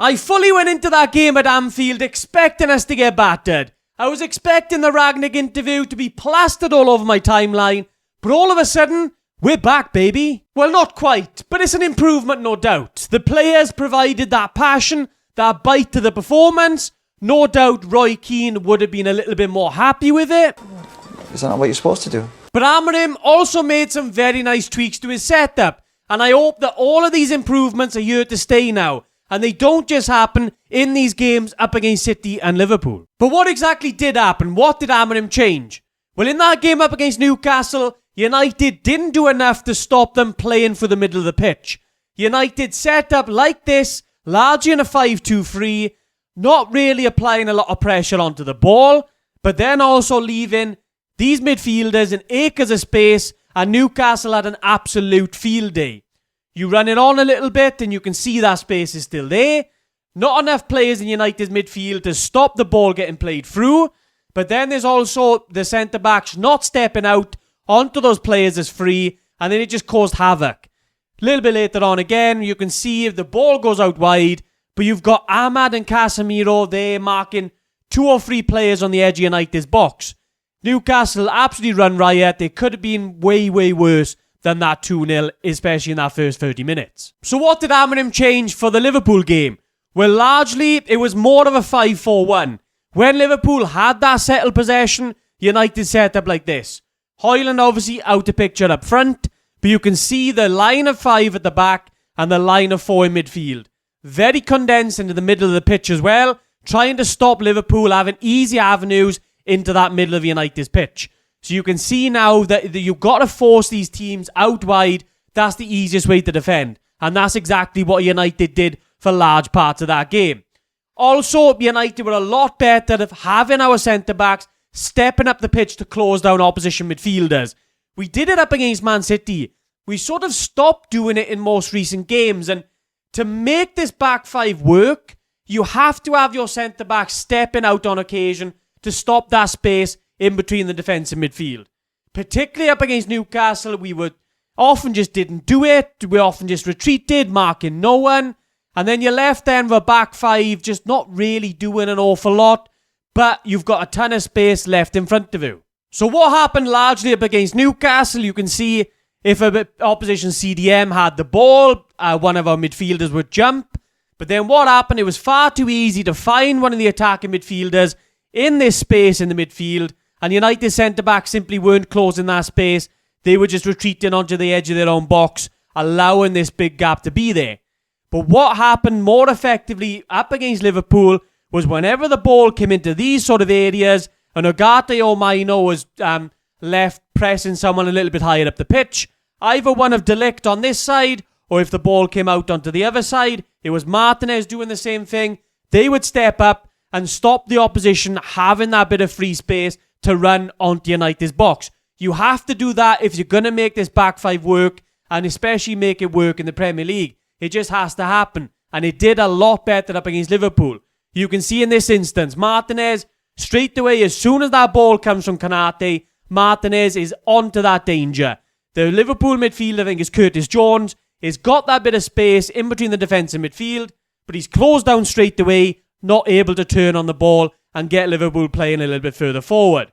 I fully went into that game at Anfield expecting us to get battered. I was expecting the Ragnick interview to be plastered all over my timeline, but all of a sudden, we're back, baby. Well, not quite, but it's an improvement, no doubt. The players provided that passion, that bite to the performance. No doubt Roy Keane would have been a little bit more happy with it. Is that not what you're supposed to do? But Amorim also made some very nice tweaks to his setup, and I hope that all of these improvements are here to stay now, and they don't just happen in these games up against City and Liverpool. But what exactly did happen? What did Amorim change? Well, in that game up against Newcastle, United didn't do enough to stop them playing for the middle of the pitch. United set up like this, largely in a 5-2-3, not really applying a lot of pressure onto the ball, but then also leaving these midfielders in acres of space, and Newcastle had an absolute field day. You run it on a little bit and you can see that space is still there. Not enough players in United's midfield to stop the ball getting played through. But then there's also the centre-backs not stepping out onto those players as free, and then it just caused havoc. A little bit later on again, you can see if the ball goes out wide, but you've got Ahmad and Casemiro there marking 2 or 3 players on the edge of United's box. Newcastle absolutely run riot. They could have been way, way worse than that 2-0, especially in that first 30 minutes. So what did Amorim change for the Liverpool game? Well, largely, it was more of a 5-4-1. When Liverpool had that settled possession, United set up like this. Højlund obviously out of picture up front, but you can see the line of 5 at the back and the line of 4 in midfield. Very condensed into the middle of the pitch as well, trying to stop Liverpool having easy avenues into that middle of United's pitch. So you can see now that you've got to force these teams out wide. That's the easiest way to defend. And that's exactly what United did for large parts of that game. Also, United were a lot better at having our centre-backs stepping up the pitch to close down opposition midfielders. We did it up against Man City. We sort of stopped doing it in most recent games. And to make this back 5 work, you have to have your centre-backs stepping out on occasion to stop that space in between the defence and midfield. Particularly up against Newcastle, we would often just didn't do it. We often just retreated, marking no one. And then you're left then with a back 5 just not really doing an awful lot, but you've got a ton of space left in front of you. So what happened largely up against Newcastle, you can see if an opposition CDM had the ball, one of our midfielders would jump. But then what happened, it was far too easy to find one of the attacking midfielders in this space in the midfield, and United centre-backs simply weren't closing that space. They were just retreating onto the edge of their own box, allowing this big gap to be there. But what happened more effectively up against Liverpool was whenever the ball came into these sort of areas, and Ugarte or Maino was left pressing someone a little bit higher up the pitch, either one of De Ligt on this side, or if the ball came out onto the other side, it was Martinez doing the same thing. They would step up and stop the opposition having that bit of free space to run onto United's box. You have to do that if you're going to make this back 5 work, and especially make it work in the Premier League. It just has to happen, and it did a lot better up against Liverpool. You can see in this instance, Martinez, straight away, as soon as that ball comes from Konate, Martinez is onto that danger. The Liverpool midfielder, I think is Curtis Jones, has got that bit of space in between the defence and midfield, but he's closed down straight away, not able to turn on the ball and get Liverpool playing a little bit further forward.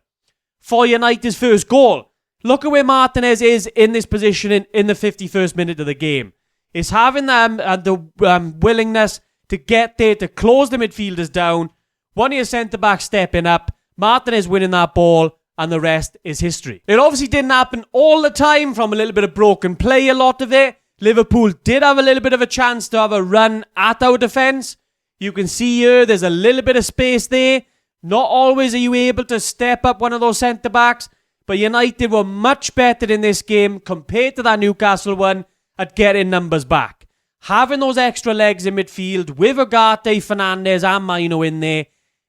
For United's first goal, look at where Martinez is in this position in the 51st minute of the game. It's having the willingness to get there, to close the midfielders down, one of your centre-backs stepping up, Martinez winning that ball, and the rest is history. It obviously didn't happen all the time from a little bit of broken play, a lot of it. Liverpool did have a little bit of a chance to have a run at our defence. You can see here, there's a little bit of space there. Not always are you able to step up one of those centre-backs, but United were much better in this game compared to that Newcastle one at getting numbers back. Having those extra legs in midfield with Ugarte, Fernandes and Maino in there,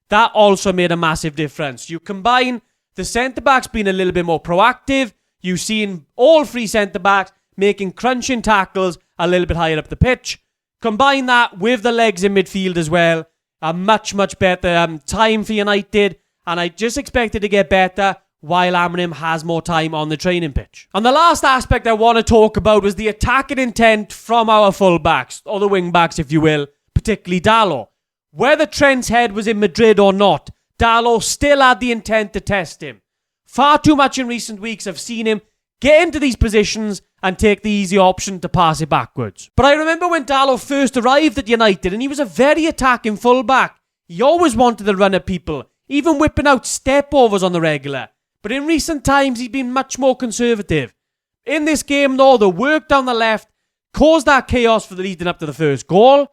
that also made a massive difference. You combine the centre-backs being a little bit more proactive, you've seen all 3 centre-backs making crunching tackles a little bit higher up the pitch. Combine that with the legs in midfield as well. A much, much better time for United. And I just expected to get better while Amorim has more time on the training pitch. And the last aspect I want to talk about was the attacking intent from our full-backs, or the wing-backs if you will, particularly Dalot. Whether Trent's head was in Madrid or not, Dalot still had the intent to test him. Far too much in recent weeks I've seen him get into these positions and take the easy option to pass it backwards. But I remember when Dalot first arrived at United and he was a very attacking fullback. He always wanted to run at people, even whipping out step-overs on the regular. But in recent times he's been much more conservative. In this game though, the work down the left caused that chaos for the leading up to the first goal,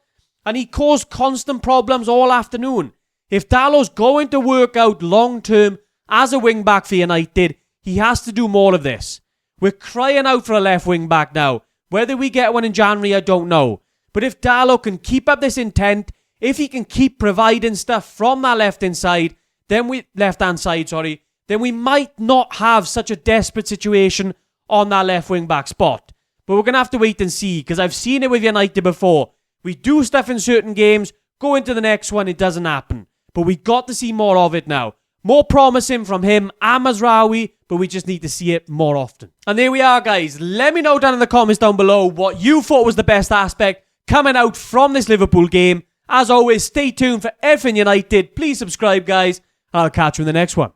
and he caused constant problems all afternoon. If Dalot's going to work out long-term as a wing-back for United, he has to do more of this. We're crying out for a left wing-back now. Whether we get one in January, I don't know. But if Dalot can keep up this intent, if he can keep providing stuff from that left-hand side, then we might not have such a desperate situation on that left wing-back spot. But we're going to have to wait and see, because I've seen it with United before. We do stuff in certain games, go into the next one, it doesn't happen. But we got to see more of it now. More promising from him and Mazraoui, but we just need to see it more often. And there we are, guys. Let me know down in the comments down below what you thought was the best aspect coming out from this Liverpool game. As always, stay tuned for everything United. Please subscribe, guys. I'll catch you in the next one.